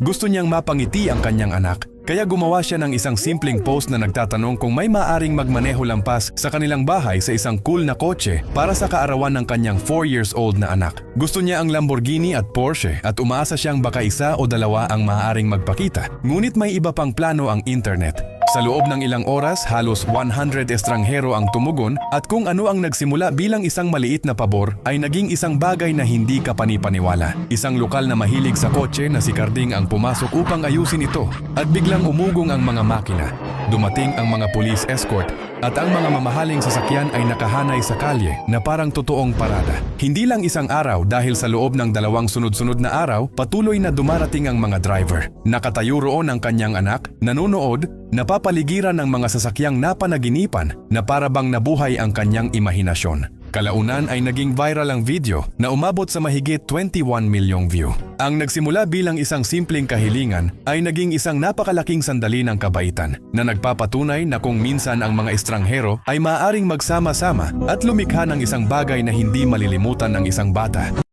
Gusto niyang mapangiti ang kanyang anak, kaya gumawa siya ng isang simpleng post na nagtatanong kung may maaring magmaneho lampas sa kanilang bahay sa isang cool na kotse para sa kaarawan ng kanyang 4 years old na anak. Gusto niya ang Lamborghini at Porsche at umaasa siyang baka isa o dalawa ang maaaring magpakita. Ngunit may iba pang plano ang internet. Sa loob ng ilang oras, halos 100 estranghero ang tumugon at kung ano ang nagsimula bilang isang maliit na pabor ay naging isang bagay na hindi kapanipaniwala. Isang lokal na mahilig sa kotse na si Carding ang pumasok upang ayusin ito at biglang umugong ang mga makina. Dumating ang mga police escort at ang mga mamahaling sasakyan ay nakahanay sa kalye na parang totoong parada. Hindi lang isang araw dahil sa loob ng 2 sunod-sunod na araw, patuloy na dumarating ang mga driver. Nakatayo roon ang kanyang anak, nanonood, napapaligiran ng mga sasakyang napanaginipan na para bang nabuhay ang kanyang imahinasyon. Kalaunan ay naging viral ang video na umabot sa mahigit 21 milyong view. Ang nagsimula bilang isang simpleng kahilingan ay naging isang napakalaking sandali ng kabaitan na nagpapatunay na kung minsan ang mga estranghero ay maaaring magsama-sama at lumikha ng isang bagay na hindi malilimutan ng isang bata.